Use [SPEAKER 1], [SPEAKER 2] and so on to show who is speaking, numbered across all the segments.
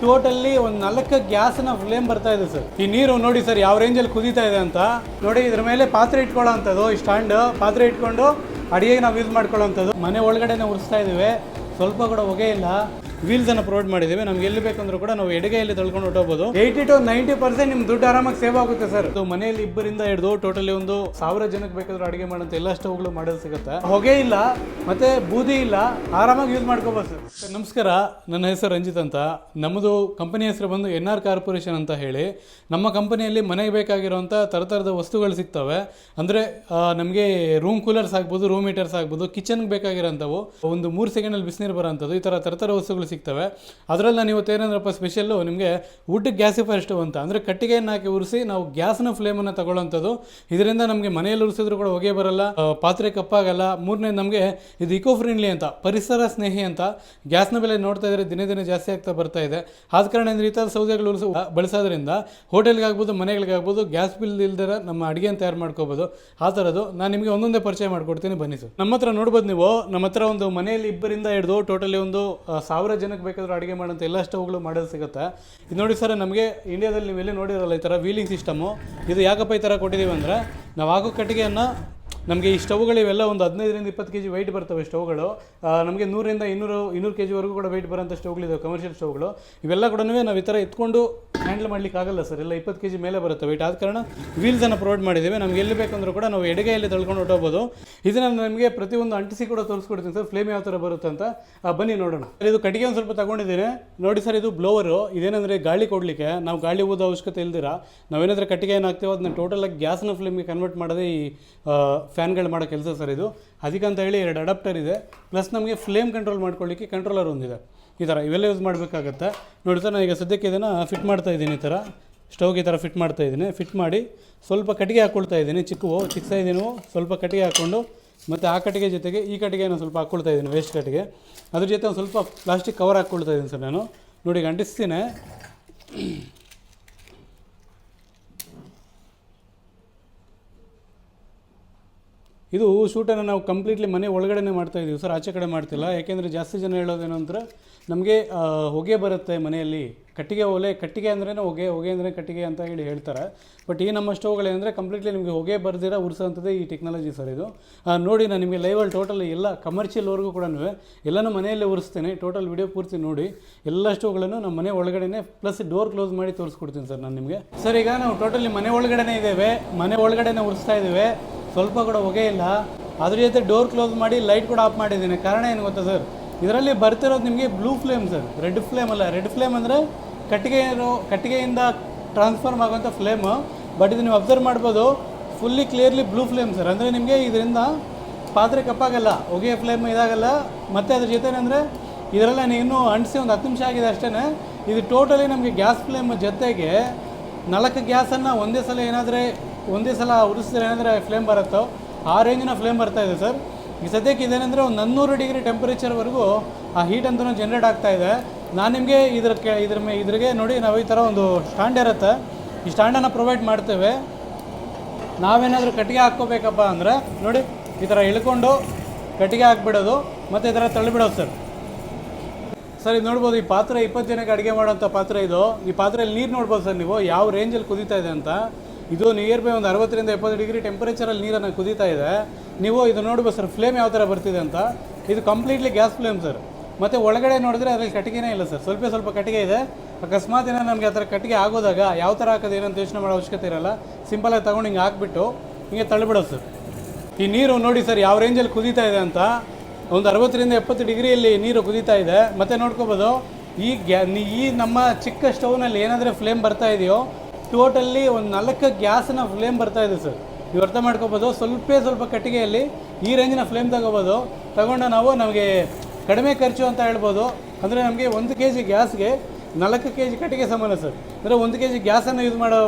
[SPEAKER 1] Totally ಒಂದು 4 ಗ್ಯಾಸ್ನ flame ಬರ್ತಾ ಇದೆ ಸರ್. ಈ ನೀರು ನೋಡಿ ಸರ್ ಯಾವ ರೇಂಜಲ್ಲಿ ಕುದೀತಾ ಇದೆ ಅಂತ ನೋಡಿ. ಇದ್ರ ಮೇಲೆ ಪಾತ್ರೆ ಇಟ್ಕೊಳ್ಳೋ ಅಂಥದ್ದು, ಈ ಸ್ಟ್ಯಾಂಡ್ ಪಾತ್ರೆ ಇಟ್ಕೊಂಡು ಅಡುಗೆಗೆ ನಾವು ಯೂಸ್ ಮಾಡ್ಕೊಳ್ಳೋಂಥದ್ದು. ಮನೆ ಒಳಗಡೆನೇ ಉರಿಸ್ತಾ ಇದ್ದೀವಿ, ಸ್ವಲ್ಪ ಕೂಡ ಹೊಗೆ ಇಲ್ಲ. ವೀಲ್ಸ್ ಅನ್ನು ಪ್ರೊವೈಡ್ ಮಾಡಿದ್ದೀವಿ. ನಮ್ಗೆ ಎಲ್ಲಿ ಬೇಕಂದ್ರೂ ಕೂಡ ನಾವು ಎಡಗೈಯಲ್ಲಿ ತಳ್ಕೊಂಡು ಹೊಟ್ಟೋಗ್ಬೋದು. 80 to 90% ನಿಮ್ಮ ದುಡ್ಡು ಆರಾಮಾಗಿ ಸೇವ್ ಆಗುತ್ತೆ ಸರ್. ಮನೆಯಲ್ಲಿ ಇಬ್ಬರಿಂದ ಹಿಡಿದು ಟೋಟಲಿ ಒಂದು 1000 ಜನಕ್ಕೆ ಬೇಕಾದ್ರೂ ಅಡುಗೆ ಮಾಡೋಂಥ ಎಲ್ಲ ಸ್ಟವ್ಗಳು ಮಾಡೋದು ಸಿಗುತ್ತೆ. ಹೊಗೆ ಇಲ್ಲ ಮತ್ತೆ ಬೂದಿ ಇಲ್ಲ, ಆರಾಮಾಗಿ ಯೂಸ್ ಮಾಡ್ಕೋಬೋದು ಸರ್. ನಮಸ್ಕಾರ, ನನ್ನ ಹೆಸರು ರಂಜಿತ್ ಅಂತ. ನಮ್ಮದು ಕಂಪನಿ ಹೆಸರು ಬಂದು NR ಕಾರ್ಪೊರೇಷನ್ ಅಂತ ಹೇಳಿ. ನಮ್ಮ ಕಂಪನಿಯಲ್ಲಿ ಮನೆಗೆ ಬೇಕಾಗಿರುವಂಥ ಥರದ ವಸ್ತುಗಳು ಸಿಗ್ತವೆ. ಅಂದರೆ ನಮಗೆ ರೂಮ್ ಕೂಲರ್ಸ್ ಆಗ್ಬೋದು, ರೂಮ್ ಹೀಟರ್ಸ್ ಆಗ್ಬೋದು, ಕಿಚನ್ಗೆ ಬೇಕಾಗಿರೋಂಥವು, ಒಂದು 3 ಸೆಕೆಂಡಲ್ಲಿ ಬಿಸಿನೀರು ಬರೋಂಥದ್ದು, ಈ ಥರ ವಸ್ತುಗಳು ಸಿಗ್ತವೆ. ಅದರಲ್ಲಿ ನಾನು ಇವತ್ತು ಏನಂದ್ರಪ್ಪ ಸ್ಪೆಷಲ್ಲು ನಿಮಗೆ ವುಡ್ ಗ್ಯಾಸಿಫೈರ್ ಸ್ಟವ್ ಅಂತ, ಅಂದರೆ ಕಟ್ಟಿಗೆಯನ್ನು ಹಾಕಿ ಉರಿಸಿ ನಾವು ಗ್ಯಾಸ್ನ ಫ್ಲೇಮನ್ನು ತಗೊಳ್ಳೋಂಥದ್ದು. ಇದರಿಂದ ನಮಗೆ ಮನೆಯಲ್ಲಿ ಉರಿಸಿದ್ರು ಕೂಡ ಹೊಗೆ ಬರಲ್ಲ, ಪಾತ್ರೆ ಕಪ್ಪಾಗಲ್ಲ. ಮೂರನೇ ನಮಗೆ ಇದು ಇಕೋ ಫ್ರೆಂಡ್ಲಿ ಅಂತ, ಪರಿಸರ ಸ್ನೇಹಿ ಅಂತ. ಗ್ಯಾಸ್ನ ಬೆಲೆ ನೋಡ್ತಾ ಇದ್ರೆ ದಿನೇ ದಿನೇ ಜಾಸ್ತಿ ಆಗ್ತಾ ಬರ್ತಾ ಇದೆ. ಆದ ಕಾರಣ ಈ ಥರ ಸೌದೆಗಳು ಬಳಸೋದ್ರಿಂದ ಹೋಟೆಲ್ಗಾಗ್ಬೋದು, ಮನೆಗಳಿಗಾಗ್ಬೋದು ಗ್ಯಾಸ್ ಬಿಲ್ ಇಲ್ದಿರ ನಮ್ಮ ಅಡುಗೆಯನ್ನು ತಯಾರು ಮಾಡ್ಕೋಬೋದು. ಆ ಥರದ್ದು ನಾನು ನಿಮಗೆ ಒಂದೊಂದೇ ಪರಿಚಯ ಮಾಡ್ಕೊಡ್ತೀನಿ, ಬನ್ನಿ ಸರ್. ನಮ್ಮ ಹತ್ರ ನೋಡ್ಬೋದು ನೀವು, ನಮ್ಮ ಹತ್ರ ಒಂದು ಮನೆಯಲ್ಲಿ ಇಬ್ಬರಿಂದ ಹಿಡಿದು ಟೋಟಲಿ ಒಂದು 1000 ಜನಕ್ಕೆ ಬೇಕಾದರೂ ಅಡುಗೆ ಮಾಡೋಂಥ ಎಲ್ಲ ಸ್ಟವ್ಗಳು ಮಾಡೋದು ಸಿಗುತ್ತೆ. ಇದು ನೋಡಿ ಸರ್, ನಮಗೆ ಇಂಡಿಯಾದಲ್ಲಿ ನೀವೆಲ್ಲಿ ನೋಡಿರಲ್ಲ ಈ ಥರ ವೀಲಿಂಗ್ ಸಿಸ್ಟಮು. ಇದು ಯಾಕಪ್ಪ ಈ ಥರ ಕೊಟ್ಟಿದ್ದೀವಿ ಅಂದರೆ, ನಾವು ಹಾಕೋ ಕಟ್ಟಿಗೆಯನ್ನು ನಮಗೆ ಈ ಸ್ಟವ್ಗಳು ಇವೆಲ್ಲ ಒಂದು 15ರಿಂದ 20 kg ವೆಯ್ಟ್ ಬರ್ತವೆ ಸ್ಟವ್ಗಳು. ನಮಗೆ 100ರಿಂದ 200 kg ವರೆಗೂ ಕೂಡ ವೆಯ್ಟ್ ಬರೋಂಥ ಸ್ಟವ್ಗಳಿದ್ದಾವೆ, ಕಮರ್ಷಿಯಲ್ ಸ್ಟವ್ಗಳು. ಇವೆಲ್ಲ ಕೂಡ ನಾವು ಈ ಥರ ಎತ್ಕೊಂಡು ಹ್ಯಾಂಡಲ್ ಮಾಡ್ಲಿಕ್ಕೆ ಆಗಲ್ಲ ಸರ್, ಎಲ್ಲ 20 kg ಮೇಲೆ ಬರುತ್ತೆ ವೆಯ್ಟ್. ಆದ ಕಾರಣ ವೀಲ್ಸನ್ನು ಪ್ರೊವೈಡ್ ಮಾಡಿದ್ದೀವಿ. ನಮ್ಗೆ ಎಲ್ಲಿ ಬೇಕಂದ್ರೂ ಕೂಡ ನಾವು ಎಡಗೈಯಲ್ಲಿ ತಳ್ಕೊಂಡು ಹೊಟ್ಟೋಗ್ಬೋದು. ಇದನ್ನು ನಿಮಗೆ ಪ್ರತಿಯೊಂದು ಅಂಟಿಸಿ ಕೂಡ ತೋರಿಸ್ಕೊಡ್ತೀನಿ ಸರ್, ಫ್ಲೇಮ್ ಯಾವ ಥರ ಬರುತ್ತೆ ಅಂತ. ಬನ್ನಿ ನೋಡೋಣ. ಇದು ಕಟ್ಟಿಗೆ ಒಂದು ಸ್ವಲ್ಪ ತಗೊಂಡಿದ್ದೀನಿ ನೋಡಿ ಸರ್. ಇದು ಬ್ಲೋವರು. ಇದೇನೆಂದರೆ ಗಾಳಿ ಕೊಡಲಿಕ್ಕೆ, ನಾವು ಗಾಳಿ ಊದೋ ಅವಶ್ಯಕತೆ ಇಲ್ದಿರ ನಾವೇನಾದರೂ ಕಟ್ಟಿಗೆ ಏನು ಹಾಕ್ತೀವೋ ಅದನ್ನ ಟೋಟಲಾಗಿ ಗ್ಯಾಸ್ನ ಫ್ಲೇಮ್ಗೆ ಕನ್ವರ್ಟ್ ಮಾಡೋದೇ ಈ ಫ್ಯಾನ್ಗಳು ಮಾಡೋ ಕೆಲಸ ಸರ್ ಇದು. ಅದಕ್ಕಂತ ಹೇಳಿ 2 ಅಡಾಪ್ಟರ್ ಇದೆ, ಪ್ಲಸ್ ನಮಗೆ ಫ್ಲೇಮ್ ಕಂಟ್ರೋಲ್ ಮಾಡ್ಕೊಳ್ಳಿಕ್ಕೆ ಕಂಟ್ರೋಲರ್ ಒಂದಿದೆ. ಈ ಥರ ಇವೆಲ್ಲ ಯೂಸ್ ಮಾಡಬೇಕಾಗತ್ತೆ ನೋಡಿ ಸರ್. ನಾನು ಈಗ ಸದ್ಯಕ್ಕೆ ಇದನ್ನು ಫಿಟ್ ಮಾಡ್ತಾ ಇದ್ದೀನಿ, ಈ ಥರ ಸ್ಟವ್ಗೆ ಈ ಥರ ಫಿಟ್ ಮಾಡ್ತಾ ಇದ್ದೀನಿ. ಫಿಟ್ ಮಾಡಿ ಸ್ವಲ್ಪ ಕಟ್ಟಿಗೆ ಹಾಕ್ಕೊಳ್ತಾ ಇದ್ದೀನಿ, ಚಿಕ್ಕ ಸೈಜಿನವು ಸ್ವಲ್ಪ ಕಟ್ಟಿಗೆ ಹಾಕ್ಕೊಂಡು, ಮತ್ತು ಆ ಕಟ್ಟಿಗೆ ಜೊತೆಗೆ ಈ ಕಟ್ಟಿಗೆನ ಸ್ವಲ್ಪ ಹಾಕ್ಕೊಳ್ತಾ ಇದ್ದೀನಿ, ವೇಸ್ಟ್ ಕಟ್ಟಿಗೆ. ಅದ್ರ ಜೊತೆ ಒಂದು ಸ್ವಲ್ಪ ಪ್ಲಾಸ್ಟಿಕ್ ಕವರ್ ಹಾಕ್ಕೊಳ್ತಾ ಇದ್ದೀನಿ ಸರ್ ನಾನು. ನೋಡಿ ಈಗ ಅಂಟಿಸ್ತೀನಿ. ಇದು ಶೂಟನ್ನು ನಾವು ಕಂಪ್ಲೀಟ್ಲಿ ಮನೆ ಒಳಗಡೆ ಮಾಡ್ತಾಯಿದ್ದೀವಿ ಸರ್, ಆಚೆ ಕಡೆ ಮಾಡ್ತಿಲ್ಲ. ಯಾಕೆಂದರೆ ಜಾಸ್ತಿ ಜನ ಹೇಳೋದೇನು ಅಂದರೆ ನಮಗೆ ಹೊಗೆ ಬರುತ್ತೆ ಮನೆಯಲ್ಲಿ, ಕಟ್ಟಿಗೆ ಒಲೆ, ಕಟ್ಟಿಗೆ ಅಂದ್ರೇ ಹೊಗೆ ಅಂದರೆ ಕಟ್ಟಿಗೆ ಅಂತ ಹೇಳ್ತಾರೆ. ಬಟ್ ಈ ನಮ್ಮ ಸ್ಟವ್ಗಳೇನೆಂದರೆ ಕಂಪ್ಲೀಟ್ಲಿ ನಿಮಗೆ ಹೊಗೆ ಬರ್ದಿರ ಉರಿಸೋಂಥದ್ದೇ ಈ ಟೆಕ್ನಾಲಜಿ ಸರ್ ಇದು. ನೋಡಿ ನಾನು ನಿಮಗೆ ಲೈವಲ್ಲಿ ಟೋಟಲ್ ಎಲ್ಲ ಕಮರ್ಷಿಯಲ್ವರೆಗೂ ಕೂಡ ಎಲ್ಲನೂ ಮನೆಯಲ್ಲೇ ಉರಿಸ್ತೀನಿ. ಟೋಟಲ್ ವಿಡಿಯೋ ಪೂರ್ತಿ ನೋಡಿ. ಎಲ್ಲ ಸ್ಟವ್ಗಳನ್ನು ನಮ್ಮ ಮನೆ ಒಳಗಡೆ ಪ್ಲಸ್ ಡೋರ್ ಕ್ಲೋಸ್ ಮಾಡಿ ತೋರಿಸ್ಕೊಡ್ತೀನಿ ಸರ್ ನಾನು ನಿಮಗೆ. ಸರ್ ಈಗ ನಾವು ಟೋಟಲಿ ಮನೆ ಒಳಗಡೆ ಇದ್ದೇವೆ, ಮನೆ ಒಳಗಡೆ ಉರಿಸ್ತಾ ಇದ್ದೀವಿ. ಸ್ವಲ್ಪ ಕೂಡ ಹೊಗೆ ಇಲ್ಲ. ಅದ್ರ ಜೊತೆ ಡೋರ್ ಕ್ಲೋಸ್ ಮಾಡಿ ಲೈಟ್ ಕೂಡ ಆಫ್ ಮಾಡಿದ್ದೀನಿ. ಕಾರಣ ಏನು ಗೊತ್ತಾ ಸರ್, ಇದರಲ್ಲಿ ಬರ್ತಿರೋದು ನಿಮಗೆ blue flame sir, red flame ಅಲ್ಲ. ರೆಡ್ ಫ್ಲೇಮ್ ಅಂದರೆ ಕಟ್ಟಿಗೆಯಿಂದ ಟ್ರಾನ್ಸ್ಫಾರ್ಮ್ ಆಗೋಂಥ ಫ್ಲೇಮು. ಬಟ್ ಇದು ನೀವು ಅಬ್ಸರ್ವ್ ಮಾಡ್ಬೋದು, fully clearly blue flame sir. ಅಂದರೆ ನಿಮಗೆ ಇದರಿಂದ ಪಾತ್ರೆ ಕಪ್ಪಾಗಲ್ಲ, ಹೊಗೆ ಫ್ಲೇಮ್ ಇದಾಗಲ್ಲ. ಮತ್ತು ಅದ್ರ ಜೊತೆ ಅಂದರೆ ಇದರೆಲ್ಲ ಇನ್ನೂ ಅಂಟಿಸಿ ಒಂದು 10 ನಿಮಿಷ ಆಗಿದೆ ಅಷ್ಟೇ. ಇದು ಟೋಟಲಿ ನಮಗೆ ಗ್ಯಾಸ್ ಫ್ಲೇಮ್ ಜೊತೆಗೆ 4 ಗ್ಯಾಸನ್ನು ಒಂದೇ ಸಲ ಉರಿಸಿದ್ರೆ ಏನಾದರೆ ಫ್ಲೇಮ್ ಬರುತ್ತೋ ಆ ರೇಂಜಿನ ಫ್ಲೇಮ್ ಬರ್ತಾ ಇದೆ ಸರ್. ಈ ಸದ್ಯಕ್ಕೆ ಇದೇನೆಂದರೆ ಒಂದು 400 ಡಿಗ್ರಿ ಟೆಂಪರೇಚರ್ವರೆಗೂ ಆ ಹೀಟ್ ಅಂತಲೂ ಜನ್ರೇಟ್ ಆಗ್ತಾ ಇದೆ. ನಾನು ನಿಮಗೆ ಇದ್ರಿಗೆ ನೋಡಿ, ನಾವು ಈ ಥರ ಒಂದು ಸ್ಟ್ಯಾಂಡ್ ಇರುತ್ತೆ, ಈ ಸ್ಟ್ಯಾಂಡನ್ನು ಪ್ರೊವೈಡ್ ಮಾಡ್ತೇವೆ. ನಾವೇನಾದರೂ ಕಟ್ಟಿಗೆ ಹಾಕ್ಕೋಬೇಕಪ್ಪ ಅಂದರೆ ನೋಡಿ ಈ ಥರ ಇಳ್ಕೊಂಡು ಕಟ್ಟಿಗೆ ಹಾಕ್ಬಿಡೋದು, ಮತ್ತು ಈ ಥರ ತಳ್ಳಿಬಿಡೋದು ಸರ್. ಸರ್ ಇದು ನೋಡ್ಬೋದು, ಈ ಪಾತ್ರೆ 20 ಜನಕ್ಕೆ ಅಡುಗೆ ಮಾಡೋಂಥ ಪಾತ್ರೆ ಇದು. ಈ ಪಾತ್ರೆಯಲ್ಲಿ ನೀರು ನೋಡ್ಬೋದು ಸರ್ ನೀವು ಯಾವ ರೇಂಜಲ್ಲಿ ಕುದೀತಾ ಇದೆ ಅಂತ. ಇದು ನಿಯರ್ ಬೈ ಒಂದು 60ರಿಂದ 70 ಡಿಗ್ರಿ ಟೆಂಪರೇಚರಲ್ಲಿ ನೀರನ್ನು ಕುದೀತಾ ಇದೆ. ನೀವು ಇದು ನೋಡ್ಬೋದು ಸರ್, ಫ್ಲೇಮ್ ಯಾವ ಥರ ಬರ್ತಿದೆ ಅಂತ. ಇದು ಕಂಪ್ಲೀಟ್ಲಿ ಗ್ಯಾಸ್ ಫ್ಲೇಮ್ ಸರ್. ಮತ್ತು ಒಳಗಡೆ ನೋಡಿದ್ರೆ ಅದರಲ್ಲಿ ಕಟ್ಟಿಗೆನೇ ಇಲ್ಲ ಸರ್, ಸ್ವಲ್ಪ ಕಟ್ಟಿಗೆ ಇದೆ. ಅಕಸ್ಮಾತ್ ಏನೋ ನಮಗೆ ಆ ಥರ ಕಟ್ಟಿಗೆ ಆಗೋದಾಗ ಯಾವ ಥರ ಹಾಕೋದು ಏನಂತ ಯೋಚನೆ ಮಾಡೋ ಅವಶ್ಯಕತೆ ಇರಲ್ಲ. ಸಿಂಪಲಾಗಿ ತೊಗೊಂಡು ಹಿಂಗೆ ಹಾಕ್ಬಿಟ್ಟು ಹಿಂಗೆ ತಳ್ಳಿಬಿಡೋದು ಸರ್. ಈ ನೀರು ನೋಡಿ ಸರ್ ಯಾವ ರೇಂಜಲ್ಲಿ ಕುದೀತಾ ಇದೆ ಅಂತ. ಒಂದು 60ರಿಂದ 70 ಡಿಗ್ರಿಯಲ್ಲಿ ನೀರು ಕುದೀತಾ ಇದೆ. ಮತ್ತು ನೋಡ್ಕೋಬೋದು, ಈ ನಮ್ಮ ಚಿಕ್ಕ ಸ್ಟವ್ನಲ್ಲಿ ಏನಾದರೆ ಫ್ಲೇಮ್ ಬರ್ತಾ ಇದೆಯೋ ಟೋಟಲಿ ಒಂದು 4 ಗ್ಯಾಸ್ನ ಫ್ಲೇಮ್ ಬರ್ತಾ ಇದೆ ಸರ್. ನೀವು ಅರ್ಥ ಮಾಡ್ಕೋಬೋದು. ಸ್ವಲ್ಪ ಕಟ್ಟಿಗೆಯಲ್ಲಿ ಈ ರೇಂಜಿನ ಫ್ಲೇಮ್ ತಗೊಂಡು ನಮಗೆ ಕಡಿಮೆ ಖರ್ಚು ಅಂತ ಹೇಳ್ಬೋದು. ಅಂದರೆ ನಮಗೆ 1 kg ಗ್ಯಾಸ್ಗೆ 4 kg ಕಟ್ಟಿಗೆ ಸಮಾನ ಸರ್. ಅಂದರೆ 1 kg ಗ್ಯಾಸನ್ನು ಯೂಸ್ ಮಾಡೋ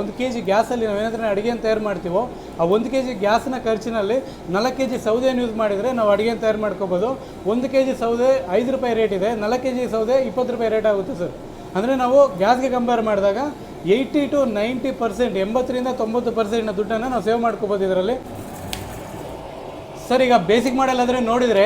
[SPEAKER 1] 1 kg ಗ್ಯಾಸಲ್ಲಿ ನಾವೇನಾದ್ರೂ ಅಡುಗೆಯನ್ನು ತಯಾರು ಮಾಡ್ತೀವೋ ಆ 1 kg ಗ್ಯಾಸ್ನ ಖರ್ಚಿನಲ್ಲಿ 4 kg ಸೌದೆಯನ್ನು ಯೂಸ್ ಮಾಡಿದರೆ ನಾವು ಅಡುಗೆಯನ್ನು ತಯಾರು ಮಾಡ್ಕೋಬೋದು. 1 kg ಸೌದೆ 5 ರೂಪಾಯಿ ರೇಟ್ ಇದೆ, 4 kg ಸೌದೆ 20 ರೂಪಾಯಿ ರೇಟ್ ಆಗುತ್ತೆ ಸರ್. ಅಂದರೆ ನಾವು ಗ್ಯಾಸ್ಗೆ ಕಂಪೇರ್ ಮಾಡಿದಾಗ 80 to 90%, 80ರಿಂದ 90% ದುಡ್ಡನ್ನು ನಾವು ಸೇವ್ ಮಾಡ್ಕೋಬೋದು ಇದರಲ್ಲಿ. ಸರ್ ಈಗ ಬೇಸಿಕ್ ಮಾಡೆಲ್ ಆದರೆ ನೋಡಿದರೆ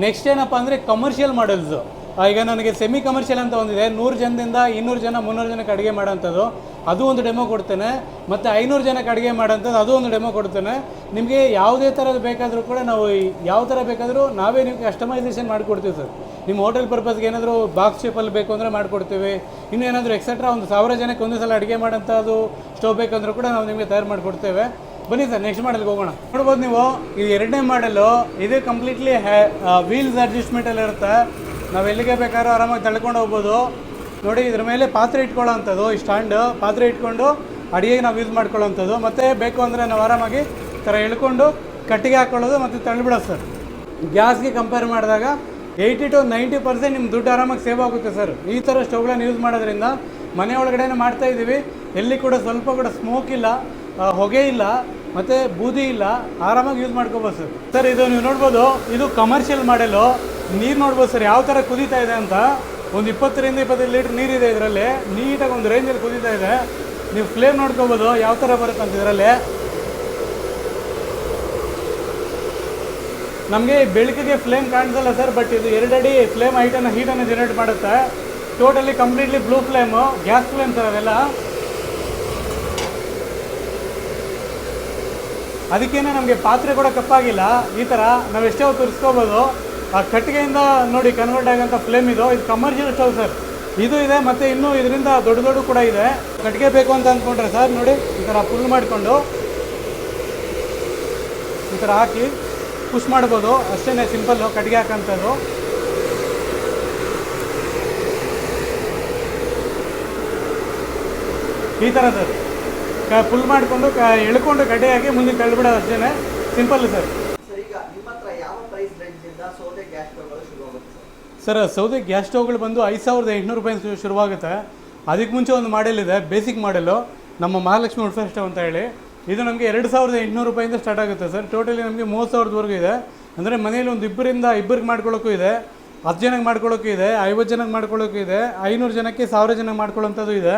[SPEAKER 1] ನೆಕ್ಸ್ಟ್ ಏನಪ್ಪ ಅಂದರೆ ಕಮರ್ಷಿಯಲ್ ಮಾಡೆಲ್ಸು. ಈಗ ನನಗೆ ಸೆಮಿ ಕಮರ್ಷಿಯಲ್ ಅಂತ ಒಂದಿದೆ, 100 ಜನದಿಂದ 200 ಜನ 300 ಜನಕ್ಕೆ ಅಡುಗೆ ಮಾಡೋಂಥದ್ದು, ಅದು ಒಂದು ಡೆಮೋ ಕೊಡ್ತೇನೆ. ಮತ್ತು 500 ಜನಕ್ಕೆ ಅಡುಗೆ ಮಾಡೋಂಥದ್ದು ಅದು ಒಂದು ಡೆಮೋ ಕೊಡ್ತೇನೆ. ನಿಮಗೆ ಯಾವುದೇ ಥರದ್ದು ಬೇಕಾದರೂ ಕೂಡ ನಾವು ಯಾವ ಥರ ಬೇಕಾದರೂ ನಾವೇ ನಿಮಗೆ ಕಸ್ಟಮೈಸೇಷನ್ ಮಾಡಿಕೊಡ್ತೀವಿ ಸರ್. ನಿಮ್ಮ ಹೋಟೆಲ್ ಪರ್ಪಸ್ಗೆ ಏನಾದರೂ ಬಾಕ್ಸ್ ಶೇಪಲ್ಲಿ ಬೇಕು ಅಂದರೆ ಮಾಡಿಕೊಡ್ತೀವಿ. ಇನ್ನೂ ಏನಾದರೂ ಎಕ್ಸೆಟ್ರಾ ಒಂದು 1000 ಜನಕ್ಕೆ ಒಂದೇ ಸಲ ಅಡುಗೆ ಮಾಡೋಂಥದ್ದು ಸ್ಟವ್ ಬೇಕಂದ್ರೂ ಕೂಡ ನಾವು ನಿಮಗೆ ತಯಾರು ಮಾಡಿಕೊಡ್ತೇವೆ. ಬನ್ನಿ ಸರ್, ನೆಕ್ಸ್ಟ್ ಮಾಡೆಲ್ಗೆ ಹೋಗೋಣ. ನೋಡ್ಬೋದು ನೀವು, ಇದು 2ನೇ ಮಾಡೆಲ್ಲು. ಇದು ಕಂಪ್ಲೀಟ್ಲಿ ವೀಲ್ಸ್ ಅಡ್ಜಸ್ಟ್ಮೆಂಟಲ್ಲಿ ಇರುತ್ತೆ. ನಾವು ಎಲ್ಲಿಗೆ ಬೇಕಾದ್ರೂ ಆರಾಮಾಗಿ ತಳ್ಕೊಂಡು ಹೋಗ್ಬೋದು. ನೋಡಿ, ಇದ್ರ ಮೇಲೆ ಪಾತ್ರೆ ಇಟ್ಕೊಳ್ಳೋ ಅಂಥದ್ದು, ಈ ಸ್ಟ್ಯಾಂಡ್ ಪಾತ್ರೆ ಇಟ್ಕೊಂಡು ಅಡುಗೆಗೆ ನಾವು ಯೂಸ್ ಮಾಡ್ಕೊಳ್ಳೋಂಥದ್ದು. ಮತ್ತು ಬೇಕು ಅಂದರೆ ನಾವು ಆರಾಮಾಗಿ ಥರ ಎಳ್ಕೊಂಡು ಕಟ್ಟಿಗೆ ಹಾಕ್ಕೊಳ್ಳೋದು ಮತ್ತು ತಳ್ಳಿಬಿಡೋದು ಸರ್. ಗ್ಯಾಸ್ಗೆ ಕಂಪೇರ್ ಮಾಡಿದಾಗ 80 to 90% ನಿಮ್ಮ ದುಡ್ಡು ಆರಾಮಾಗಿ ಸೇವ್ ಆಗುತ್ತೆ ಸರ್. ಈ ಥರ ಸ್ಟವ್ಗಳನ್ನು ಯೂಸ್ ಮಾಡೋದ್ರಿಂದ ಮನೆ ಒಳಗಡೆ ಮಾಡ್ತಾಯಿದ್ದೀವಿ, ಎಲ್ಲಿ ಕೂಡ ಸ್ವಲ್ಪ ಕೂಡ ಸ್ಮೋಕ್ ಇಲ್ಲ, ಹೊಗೆ ಇಲ್ಲ, ಮತ್ತು ಬೂದಿ ಇಲ್ಲ, ಆರಾಮಾಗಿ ಯೂಸ್ ಮಾಡ್ಕೋಬೋದು ಸರ್. ಸರ್, ಇದು ನೀವು ನೋಡ್ಬೋದು, ಇದು ಕಮರ್ಷಿಯಲ್ ಮಾಡೆಲು. ನೀರು ನೋಡ್ಬೋದು ಸರ್ ಯಾವ ಥರ ಕುದೀತಾ ಇದೆ ಅಂತ. ಒಂದು 20 ರಿಂದ 25 ಲೀಟ್ರ್ ನೀರಿದೆ ಇದರಲ್ಲಿ. ನೀಟಾಗಿ ಒಂದು ರೇಂಜಲ್ಲಿ ಕುದೀತಾ ಇದೆ. ನೀವು ಫ್ಲೇಮ್ ನೋಡ್ಕೋಬೋದು ಯಾವ ಥರ ಬರುತ್ತೆ ಅಂತ. ಇದರಲ್ಲಿ ನಮಗೆ ಬೆಳಕಿಗೆ ಫ್ಲೇಮ್ ಕಾಣಿಸಲ್ಲ ಸರ್, ಬಟ್ ಇದು 2 ಅಡಿ ಫ್ಲೇಮ್ ಹೀಟನ್ನು ಜನರೇಟ್ ಮಾಡುತ್ತೆ. Totally completely blue flame, gas flame sir ಅವೆಲ್ಲ. ಅದಕ್ಕೇನೆ ನಮಗೆ ಪಾತ್ರೆ ಕೂಡ ಕಪ್ಪಾಗಿಲ್ಲ. ಈ ಥರ ನಾವು ಎಷ್ಟೇ ಹೊತ್ತು ತುರಿಸ್ಕೋಬೋದು. ಆ ಕಟ್ಟಿಗೆಯಿಂದ ನೋಡಿ ಕನ್ವರ್ಟ್ ಆಗೋಂಥ ಫ್ಲೇಮ್ ಇದು ಕಮರ್ಷಿಯಲ್ ಸ್ಟವ್ ಸರ್. ಇದು ಇದೆ, ಮತ್ತು ಇನ್ನೂ ಇದರಿಂದ ದೊಡ್ಡ ಕೂಡ ಇದೆ. ಕಟ್ಟಿಗೆ ಬೇಕು ಅಂತ ಅಂದ್ಕೊಂಡ್ರೆ ಸರ್, ನೋಡಿ ಈ ಥರ ಫುಲ್ ಮಾಡಿಕೊಂಡು ಈ ಥರ ಹಾಕಿ ಪುಷ್ ಮಾಡ್ಬೋದು. ಅಷ್ಟೇ ಸಿಂಪಲ್ಲು ಕಟ್ಟಿಗೆ ಹಾಕೋಂಥದ್ದು. ಈ ಥರ ಸರ್ ಫುಲ್ ಮಾಡಿಕೊಂಡು ಎಳ್ಕೊಂಡು ಕಡ್ಡೆ ಹಾಕಿ ಮುಂದೆ ತಳ್ಳಿಬಿಡೋದು, ಅಷ್ಟೇ ಸಿಂಪಲ್ ಸರ್. ಸರ್, ಸೌದೆ ಗ್ಯಾಸ್ ಸ್ಟವ್ಗಳು ಬಂದು 5800 ರೂಪಾಯಿ ಶುರುವಾಗುತ್ತೆ. ಅದಕ್ಕೆ ಮುಂಚೆ ಒಂದು ಮಾಡೆಲ್ ಇದೆ, ಬೇಸಿಕ್ ಮಾಡೆಲು, ನಮ್ಮ ಮಹಾಲಕ್ಷ್ಮಿ ವುಡ್ ಫೈರ್ ಸ್ಟವ್ ಅಂತ ಹೇಳಿ. ಇದು ನಮಗೆ 2800 ರೂಪಾಯಿಂದ ಸ್ಟಾರ್ಟ್ ಆಗುತ್ತೆ ಸರ್. ಟೋಟಲಿ ನಮಗೆ 30,000ವರೆಗೂ ಇದೆ. ಅಂದರೆ ಮನೇಲಿ ಒಂದು ಇಬ್ಬರಿಗೆ ಮಾಡ್ಕೊಳ್ಳೋಕ್ಕೂ ಇದೆ, 10 ಜನಕ್ಕೆ ಮಾಡ್ಕೊಳ್ಳೋಕ್ಕೂ ಇದೆ, 50 ಜನಕ್ಕೆ ಮಾಡ್ಕೊಳ್ಳೋಕ್ಕೂ ಇದೆ, 500 ಜನಕ್ಕೆ 1000 ಜನಕ್ಕೆ ಮಾಡ್ಕೊಳ್ಳೋಂಥದ್ದು ಇದೆ.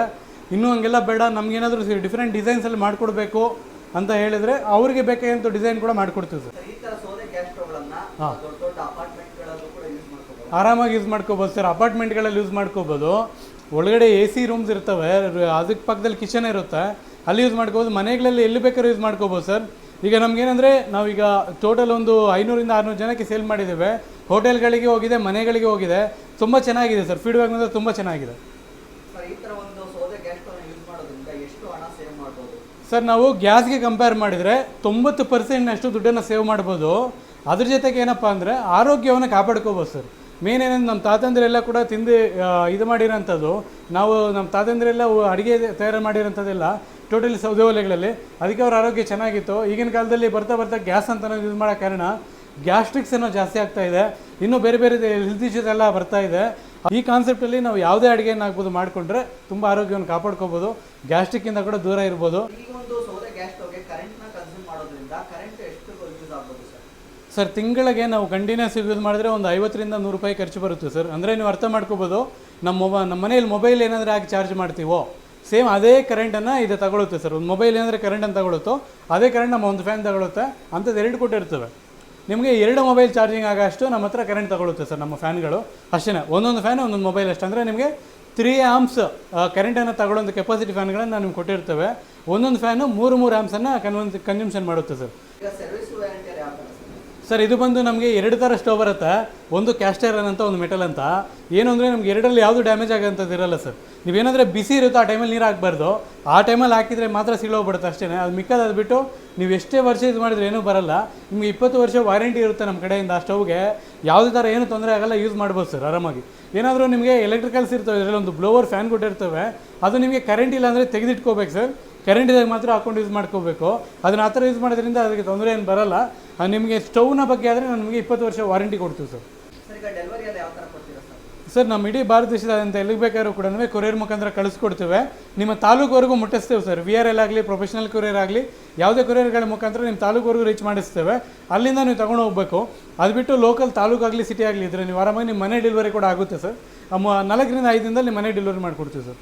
[SPEAKER 1] ಇನ್ನೂ ಹಂಗೆಲ್ಲ ಬೇಡ, ನಮಗೇನಾದರೂ ಡಿಫ್ರೆಂಟ್ ಡಿಸೈನ್ಸಲ್ಲಿ ಮಾಡಿಕೊಡ್ಬೇಕು ಅಂತ ಹೇಳಿದರೆ ಅವ್ರಿಗೆ ಬೇಕಾದಂಥ ಡಿಸೈನ್ ಕೂಡ ಮಾಡಿಕೊಡ್ತೀವಿ ಸರ್. ಹಾಂ, ಆರಾಮಾಗಿ ಯೂಸ್ ಮಾಡ್ಕೋಬೋದು ಸರ್. ಅಪಾರ್ಟ್ಮೆಂಟ್ಗಳಲ್ಲಿ ಯೂಸ್ ಮಾಡ್ಕೋಬೋದು. ಒಳಗಡೆ AC ರೂಮ್ಸ್ ಇರ್ತವೆ, ಅದಕ್ಕೆ ಪಕ್ಕದಲ್ಲಿ ಕಿಚನ್ ಇರುತ್ತೆ, ಅಲ್ಲಿ ಯೂಸ್ ಮಾಡ್ಕೋಬೋದು. ಮನೆಗಳಲ್ಲಿ ಎಲ್ಲಿ ಬೇಕಾದ್ರೂ ಯೂಸ್ ಮಾಡ್ಕೋಬೋದು ಸರ್. ಈಗ ನಮಗೇನೆಂದರೆ ನಾವೀಗ ಟೋಟಲ್ ಒಂದು 500 ರಿಂದ 600 ಜನಕ್ಕೆ ಸೇಲ್ ಮಾಡಿದ್ದೇವೆ. ಹೋಟೆಲ್ಗಳಿಗೆ ಹೋಗಿದೆ, ಮನೆಗಳಿಗೆ ಹೋಗಿದೆ. ತುಂಬ ಚೆನ್ನಾಗಿದೆ ಸರ್, ಫೀಡ್ಬ್ಯಾಕ್ ಅಂದರೆ ತುಂಬ ಚೆನ್ನಾಗಿದೆ ಸರ್. ನಾವು ಗ್ಯಾಸ್ಗೆ ಕಂಪೇರ್ ಮಾಡಿದರೆ 90% ದುಡ್ಡನ್ನು ಸೇವ್ ಮಾಡ್ಬೋದು. ಅದ್ರ ಜೊತೆಗೆ ಏನಪ್ಪ ಅಂದರೆ ಆರೋಗ್ಯವನ್ನು ಕಾಪಾಡ್ಕೋಬೋದು ಸರ್. ಮೇನ್ ಏನಂದ್ರೆ ನಮ್ಮ ತಾತಂದಿರೆಲ್ಲ ಕೂಡ ತಿಂದು ಇದು ಮಾಡಿರೋಂಥದ್ದು. ನಾವು ನಮ್ಮ ತಾತಂದಿರೆಲ್ಲ ಅಡುಗೆ ತಯಾರು ಮಾಡಿರೋಂಥದ್ದೆಲ್ಲ ಟೋಟಲಿ ಸೌದೆ ಒಲೆಗಳಲ್ಲಿ. ಅದಕ್ಕೆ ಅವ್ರ ಆರೋಗ್ಯ ಚೆನ್ನಾಗಿತ್ತು. ಈಗಿನ ಕಾಲದಲ್ಲಿ ಬರ್ತಾ ಗ್ಯಾಸ್ ಅಂತ ಯೂಸ್ ಮಾಡೋ ಕಾರಣ ಗ್ಯಾಸ್ಟ್ರಿಕ್ಸ್ ಏನೋ ಜಾಸ್ತಿ ಆಗ್ತಾಯಿದೆ. ಇನ್ನೂ ಬೇರೆ ಹೆಲ್ತ್ ಇಶ್ಯೂಸ್ ಎಲ್ಲ ಬರ್ತಾ ಇದೆ. ಈ ಕಾನ್ಸೆಪ್ಟಲ್ಲಿ ನಾವು ಯಾವುದೇ ಅಡುಗೆಯನ್ನು ಆಗ್ಬೋದು ಮಾಡಿಕೊಂಡ್ರೆ ತುಂಬ ಆರೋಗ್ಯವನ್ನು ಕಾಪಾಡ್ಕೋಬೋದು, ಗ್ಯಾಸ್ಟ್ರಿಕ್ಕಿಂದ ಕೂಡ ದೂರ ಇರ್ಬೋದು. ಸರ್, ತಿಂಗಳಿಗೆ ನಾವು ಕಂಟಿನ್ಯೂಸ್ ಯೂಸ್ ಮಾಡಿದ್ರೆ ಒಂದು 50 ರಿಂದ 100 ರೂಪಾಯಿ ಖರ್ಚು ಬರುತ್ತೆ ಸರ್. ಅಂದರೆ ನೀವು ಅರ್ಥ ಮಾಡ್ಕೋಬೋದು, ನಮ್ಮ ಮನೇಲಿ ಮೊಬೈಲ್ ಏನಾದರೂ ಹಾಕಿ ಚಾರ್ಜ್ ಮಾಡ್ತೀವೋ ಸೇಮ್ ಅದೇ ಕರೆಂಟನ್ನು ಇದು ತಗೊಳುತ್ತೆ ಸರ್. ಒಂದು ಮೊಬೈಲ್ ಏನಾದರೆ ಕರೆಂಟನ್ನು ತಗೊಳುತ್ತೋ ಅದೇ ಕರೆಂಟ್ ನಮ್ಮ ಒಂದು ಫ್ಯಾನ್ ತಗೊಳುತ್ತೆ. ಅಂಥದ್ದು 2 ಕೊಟ್ಟಿರ್ತವೆ. ನಿಮಗೆ 2 ಮೊಬೈಲ್ ಚಾರ್ಜಿಂಗ್ ಆಗೋಷ್ಟು ನಮ್ಮ ಹತ್ರ ಕರೆಂಟ್ ತಗೊಳುತ್ತೆ ಸರ್ ನಮ್ಮ ಫ್ಯಾನ್ಗಳು. ಅಷ್ಟೇ, ಒಂದೊಂದು ಫ್ಯಾನ್ ಒಂದೊಂದು ಮೊಬೈಲ್ ಅಷ್ಟು. ಅಂದರೆ ನಿಮಗೆ 3 ಆಂಪ್ಸ್ ಕರೆಂಟನ್ನು ತಗೊಳ್ಳೋಂಥ ಕೆಪಾಸಿಟಿ ಫ್ಯಾನ್ಗಳನ್ನು ನಾವು ನಿಮ್ಗೆ ಕೊಟ್ಟಿರ್ತೇವೆ. ಒಂದೊಂದು ಫ್ಯಾನು 3 ಆಂಪ್ಸನ್ನು ಕನ್ಸಂಪ್ಷನ್ ಮಾಡುತ್ತೆ ಸರ್. ಸರ್, ಇದು ಬಂದು ನಮಗೆ 2 ಥರ ಸ್ಟವ್ ಬರುತ್ತೆ. ಒಂದು ಕ್ಯಾಸ್ಟ್ ಐರನ್ ಅಂತ, ಒಂದು ಮೆಟಲ್ ಅಂತ. ಏನು ಅಂದರೆ ನಮ್ಗೆ 2ರಲ್ಲಿ ಯಾವುದು ಡ್ಯಾಮೇಜ್ ಆಗೋಂಥದ್ದು ಇರಲ್ಲ ಸರ್. ನೀವೇನಾದರೆ ಬಿಸಿ ಇರುತ್ತೋ ಆ ಟೈಮಲ್ಲಿ ನೀರು ಹಾಕಬಾರ್ದು. ಆ ಟೈಮಲ್ಲಿ ಹಾಕಿದರೆ ಮಾತ್ರ ಸಿಳೋಗ್ಬಿಡುತ್ತೆ ಅಷ್ಟೇ. ಅದು ಮಿಕ್ಕದು ಬಿಟ್ಟು ನೀವು ಎಷ್ಟೇ ವರ್ಷ ಇದು ಮಾಡಿದ್ರೆ ಏನೂ ಬರಲ್ಲ. ನಿಮಗೆ 20 ವರ್ಷ ವಾರಂಟಿ ಇರುತ್ತೆ ನಮ್ಮ ಕಡೆಯಿಂದ. ಆ ಸ್ಟವ್ಗೆ ಯಾವುದೇ ಥರ ಏನೂ ತೊಂದರೆ ಆಗಲ್ಲ, ಯೂಸ್ ಮಾಡ್ಬೋದು ಸರ್ ಆರಾಮಾಗಿ. ಏನಾದರೂ ನಿಮಗೆ ಎಲೆಕ್ಟ್ರಿಕಲ್ಸ್ ಇರ್ತವೆ, ಇದರಲ್ಲಿ ಒಂದು ಬ್ಲೋವರ್ ಫ್ಯಾನ್ ಕೊಟ್ಟಿರ್ತವೆ. ಅದು ನಿಮಗೆ ಕರೆಂಟ್ ಇಲ್ಲ ಅಂದರೆ ತೆಗೆದಿಟ್ಕೋಬೇಕು ಸರ್. ಕರೆಂಟ್ ಇದ್ದಾಗ ಮಾತ್ರ ಹಾಕೊಂಡು ಯೂಸ್ ಮಾಡ್ಕೋಬೇಕು. ಅದನ್ನು ಆ ಥರ ಯೂಸ್ ಮಾಡೋದ್ರಿಂದ ಅದಕ್ಕೆ ತೊಂದರೆ ಏನು ಬರಲ್ಲ. ನಿಮಗೆ ಸ್ಟವ್ನ ಬಗ್ಗೆ ಆದರೆ ನಾನು ನಿಮಗೆ 20 ವರ್ಷ ವಾರಂಟಿ ಕೊಡ್ತೀವಿ ಸರ್. ಸರ್, ನಮ್ಮ ಇಡೀ ಭಾರತ ದೇಶದಾದ್ಯಂತ ಎಲ್ಲಿಗೆ ಬೇಕಾದ್ರೂ ಕೂಡ ಕೊರಿಯರ್ ಮುಖಾಂತರ ಕಳಿಸ್ಕೊಡ್ತೇವೆ. ನಿಮ್ಮ ತಾಲೂಕುವರೆಗೂ ಮುಟ್ಟಿಸ್ತೇವೆ ಸರ್. VRL ಆಗಲಿ, ಪ್ರೊಫೆಷನಲ್ ಕೊರಿಯರ್ ಆಗಲಿ, ಯಾವುದೇ ಕೊರಿಯರ್ಗಳ ಮುಖಾಂತರ ನಿಮ್ಮ ತಾಲೂಕುವರೆಗೂ ರೀಚ್ ಮಾಡಿಸ್ತೇವೆ. ಅಲ್ಲಿಂದ ನೀವು ತೊಗೊಂಡು ಹೋಗಬೇಕು. ಅದು ಬಿಟ್ಟು ಲೋಕಲ್ ತಾಲೂಕಾಗಲಿ ಸಿಟಿ ಆಗಲಿ ಇದ್ದರೆ ನೀವು ಆರಾಮಾಗಿ ನಿಮ್ಮ ಮನೆ ಡೆಲಿವರಿ ಕೂಡ ಆಗುತ್ತೆ ಸರ್. 4 ರಿಂದ 5 ದಿನದಲ್ಲಿ ನಿಮ್ಮ ಮನೆ ಡೆಲಿವರಿ ಮಾಡಿಕೊಡ್ತೀವಿ ಸರ್.